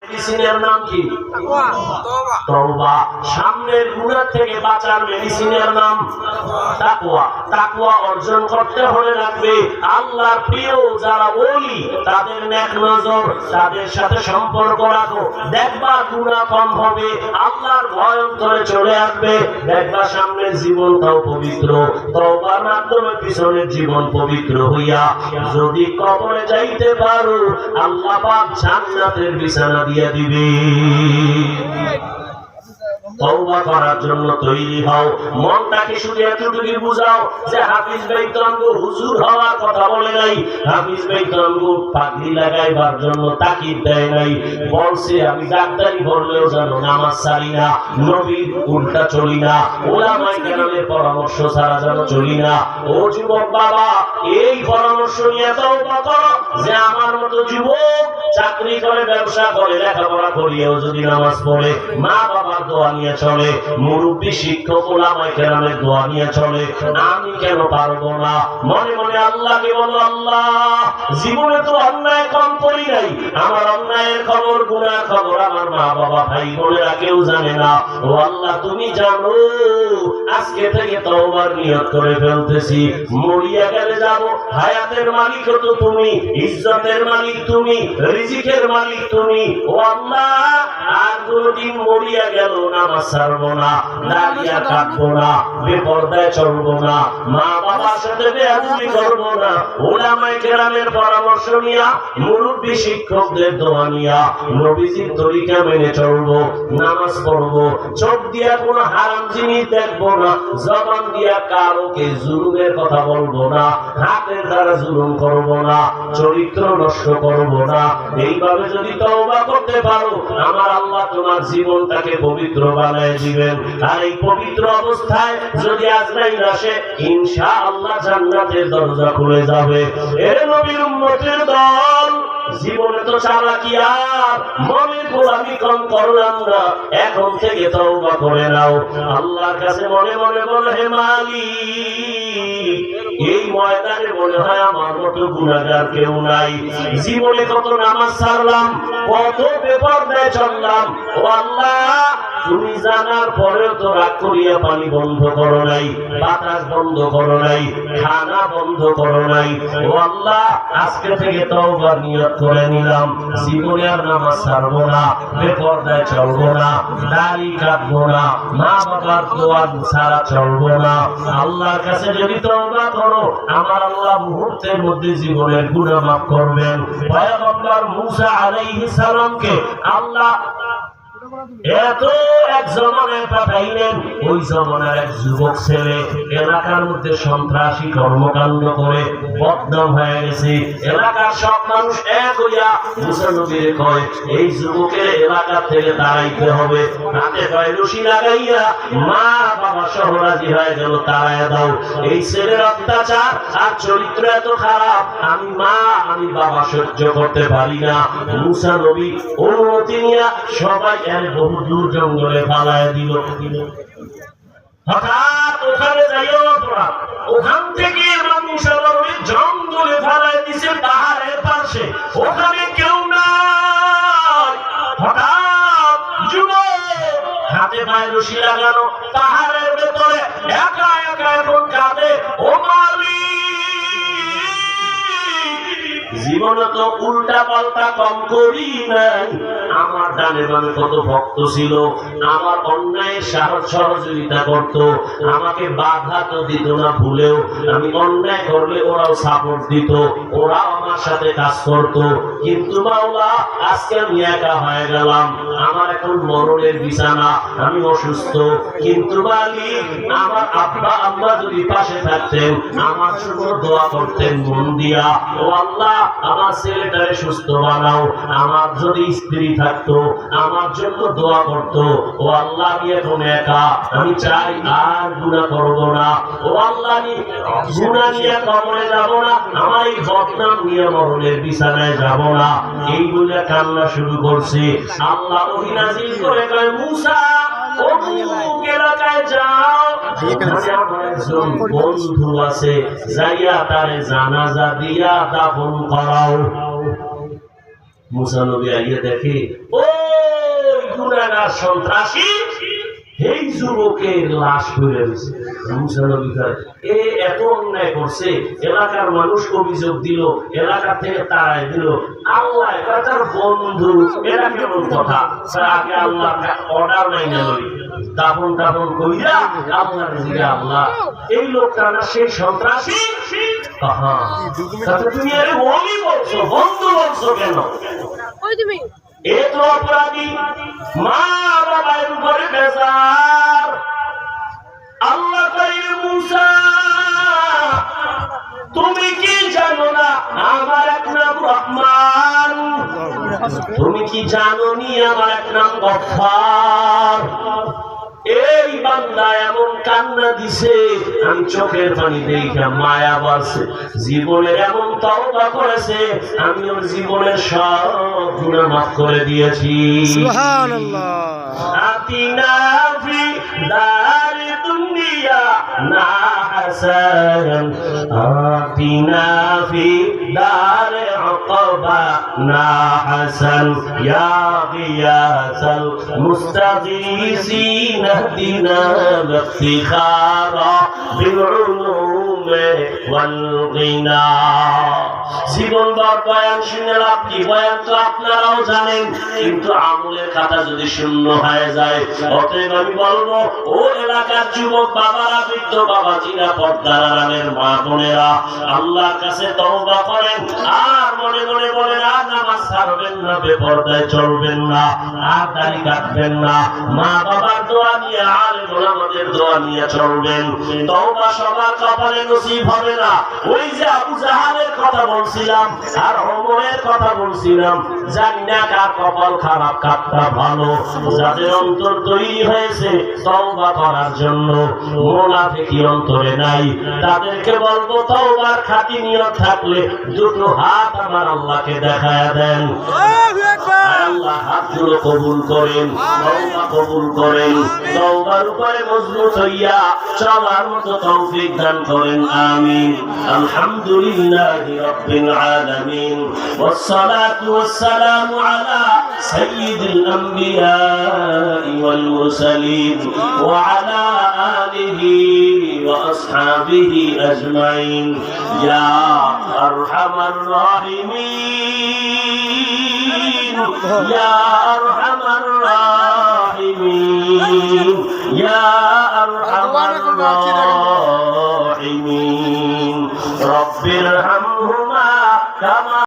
মেডিসিনের নাম কি? তওবা। সামনের গুনাহ থেকে বাঁচার মেডিসিনের নাম তাকওয়া। তাকওয়া অর্জন করতে হলে লাগবে আল্লাহর প্রিয় যারা ওলি তাদের নেক নজর, তাদের সাথে সম্পর্ক রাখো। দেখবা গুনাহ কম হবে, আল্লাহর ভয় অন্তরে চলে আসবে। দেখবা সামনের জীবনটাও পবিত্র। তওবার মাধ্যমে পিছনের জীবন পবিত্র হইয়া যদি কবরে যাইতে পারো, আল্লাহ পাক জান্নাতের বিছানা দিয়ে দিবে। তওবা করার জন্য তৈরি হও। মনটাকে শুধু এতটুকু বুঝাও যে হাফিজ ভাই তো আমগো হুজুর হওয়ার কথা বলে নাই, হাফিজ ভাই তো আমগো পাগড়ি লাগাইবার জন্য তাকিদ দেয় নাই। বলছে আমি ডাক্তারি পড়লেও জানো নামাজ ছাড়ি না, নবীর উল্টা চলি না, ওলামায়ে কেরামের পরামর্শ ছাড়া যেন চলি না। ও যুবক বাবা, এই পরামর্শ নিয়ে তওবা করো যে আমার মতো যুবক চাকরি করে, ব্যবসা করে, লেখাপড়া করিয়েও যদি নামাজ পড়ে, মা বাবার দোয়া নিয়ে চলে, মুরব্বী শিক্ষক ওলামায়ে কেরামের দোয়া নিয়ে চলে, আমি কেন পারবো না? মনে মনে আল্লাহকে বলো, আল্লাহ জীবনে তো অন্যায় কম করি নাই, আমার অন্যায়ের খবর, গুনার খবর আমার মা বাবা ভাই বোনেরা কেউ জানে না। ও আল্লাহ তুমি জানো। আজকে থেকে তওবার নিয়ত করে ফেলতেছি। মরিয়া গেলে যাব, হায়াতের মালিক তো তুমি, ইজ্জতের মালিক তুমি, রিজিকের মালিক তুমি। ও আল্লাহ আর কোনদিন মরিয়া গেল নামাজ ছাড়বো না, দাঁড়িয়ে কাটবো না, বেপরদায় চলবো না, মা বাবার সাথে বেয়াদবি করবো না, ওলামায়ে কেরামের পরামর্শ নিয়া, মুরব্বী শিক্ষকদের দোয়া নিয়া নবীজির তরিকা মেনে চলবো, নামাজ পড়বো, চোখ দিয়া কোনো হারাম জিনিস দেখবো না, জবান দিয়া কারোকে জুলুমের কথা বলবো না, হাতের দ্বারা জুলুম করবো না, চরিত্র নষ্ট করবো না। এইভাবে যদি তওবা করতে পারো, আমার আল্লাহ তোমার জীবনটাকে পবিত্র বানায় দিবেন। আর এই পবিত্র অবস্থায় যদি আজরাইল আসে, ইনশাআল্লাহ জান্নাতের দরজা খুলে যাবে। এ নবীর উম্মতের দল, জীবনে তো চালাকি আর মনে গোলামি কম করলাম না, এখন থেকে তওবা করে নাও। আল্লাহর কাছে মনে মনে বলে, হে মালিক, এই ময়দানে মনে হয় আমার মতো গুনাহগার কেউ নাই। জীবনে কত নামাজ ছাড়লাম, কত বেপরদায় চললাম। ও আল্লাহ, তুমি জানার পরেও তো রাগ করিয়া পানি বন্ধ করো নাই, বাতাস বন্ধ করো নাই, খানা বন্ধ করো নাই। ও আল্লাহ, আজকে থেকে তওবার নিয়ত করে নিলাম, জীবনে আর নামাজ ছাড়বো না, বেপরদায় চলবো না, দাড়ি কাটবো না, মা বাবার দোয়া ছাড়া চলবো না। আল্লাহর কাছে যদি তওবা করো, আমার আল্লাহ মুহূর্তের মধ্যে জীবনের গুনাহ মাফ করবেন। পয়গম্বর মুসা আলাইহিস সালামকে আল্লাহ এত এক জমানায় পাঠাইলেন, ওই জমানার এক যুবক ছেলে এলাকার মধ্যে সন্ত্রাসী কর্মকাণ্ড করে বদনাম হয়ে গেছে। এলাকার সব মানুষ এক হইয়া মুসা নবীরে কয়, এই যুবকের এলাকা থেকে তাড়াইতে হবে। হাতে কয় রশি লাগাইয়া মা বাবা সহ রাজি হয়ে গেল, তাড়াইয়া দাও। এই ছেলের অত্যাচার আর চরিত্র এত খারাপ, আমি মা আমি বাবা সহ্য করতে পারি না। মুসা নবী অনুমতি নিয়ে সবাই বহু দূর জঙ্গলে পালায় দিল। হঠাৎ ওখানে যাইও তোরা, ওখান থেকে মুসা নবী জঙ্গলে পালায় দিছে, পাহাড়ের পাশে, ওখানে কেউ নাই। হঠাৎ যুবক হাতে পায়ে রশি লাগানো, পাহাড়ের ভেতরে একা একা এখন কাঁদে, ও মালিক, জীবনে তো উল্টা পাল্টা কম করি নাই। আমার ডানে বামে কত ভক্ত ছিল, আমার অন্যায়ের সহযোগিতা করত, আমাকে বাধা তো দিত না ভুলেও। আমি অন্যায় করলে ওরাও সাপোর্ট দিত, ওরাও আমার সাথে কাজ করত। কিন্তু মাওলা, আজকে আমি একা হয়ে গেলাম, আমার এখন মরণের বিছানা, আমি অসুস্থ। কিন্তু মালিক, আমার আব্বা আম্মা যদি পাশে থাকতেন, আমার জন্য দোয়া করতেন মন দিয়া, ও আল্লাহ আমার ছেলেটারে সুস্থ বানাও। আমার যদি স্ত্রী থাকতো, আমার জন্য দোয়া করতো। ও আল্লাহ, আমি এখন একা, আমি চাই আর গুনাহ করবো না। ও আল্লাহ, আমি গুনাহ নিয়ে কবরে যাব না, আমার এই বদনাম নিয়ে মরণের বিছানায় যাব না। এই বলে কান্না শুরু করছে। আল্লাহ ওহী নাযিল করে কয়, মুসা অমুক এলাকায় যাও, আমার একজন বন্ধু আছে, যাইয়া তারে জানাজা দিয়া দাফন করাও। মুসা নবী আইয়া দেখে, ও গুনাহগার সন্ত্রাসী এই যুবকের লাশ পড়ে রয়েছে। মুসা নবী কয়, এ এত অন্যায় করছে, এলাকার মানুষ অভিযোগ দিল, এলাকা থেকে তাড়াই দিল, আল্লাহ তার বন্ধু, এটা কেমন কথা? আগে আল্লাহ অর্ডার নাই না দাফন টাফন কইরা আল্লাহর জিগে আল্লাহ এই লোকটা না সেই সন্ত্রাসী। তুমি আরে ওলি বলছো, বন্ধু বলছো কেন? এ তো অপরাধী, মা বাবার উপরে বেজার। আল্লাহ কইলে মুসা তুমি কি জানো না আমার এক নাম রহমান? তুমি কি জানো নি আমার এক নাম গফফার? এই বান্দা এমন কান্না দিছে, আমি চোখের পানি দেখে মায়া বাড়ছে। জীবনের এমন তওবা করেছে, আমি ওর জীবনের সব গুনাহ মাফ করে দিয়েছি। সুবহানাল্লাহ। আতিনা ফি দারি দুনিয়া না হাসান, আতিনা ফি দারি আকাবা না হাসান, ইয়া গিয়াসাল মুস্তাগীসিন اهدنا بافتخارا بالعلوم والغنى। জীবন ভর বয়ান শুনে লাভ কি? বয়ান তো আপনারাও জানেন, কিন্তু আমলের খাতা যদি শূন্য হয়ে যায়, অতএব আমি বলবো ও এলাকার যুবক বাবারা, বৃদ্ধ বাবাজিরা, পর্দার আড়ালের মা বোনেরা, আল্লাহর কাছে তওবা করেন। আর মনে মনে বলেন, আর নামাজ ছাড়বেন না, বেপরদায় চলবেন না, আর দাড়ি কাটবেন না, মা বাবার দোয়া নিয়ে, আলেম ওলামাদের দোয়া নিয়ে চলবেন। তওবা সবার কপালে নসিব হবে না। ওই যে আবু জাহালের কথা বলছিলাম আর ওমরের কথা বলছিলাম, জানি না কার কপাল খারাপ কারটা ভালো। যাদের অন্তর তৈরি হয়েছে তওবা করার জন্য, মুনাফিকি অন্তরে নাই, তাদেরকে বলবো তওবার খাঁটি নিয়ত থাকলে দুটো হাত আমার আল্লাহকে দেখায়া দেন। আল্লাহ হাতগুলো কবুল করেন, তওবা কবুল করেন, তওবার উপরে মজবুত হইয়া চলার মতো তৌফিক দান করেন। আমিন। আলহামদুলিল্লাহি রাব্বিল আলামিন, والصلاة والسلام على سيد الأنبياء والمرسلين وعلى آله وأصحابه أجمعين يا أرحم الراحمين يا أرحم الراحمين يا أرحم الراحمين رب ارحمهما كما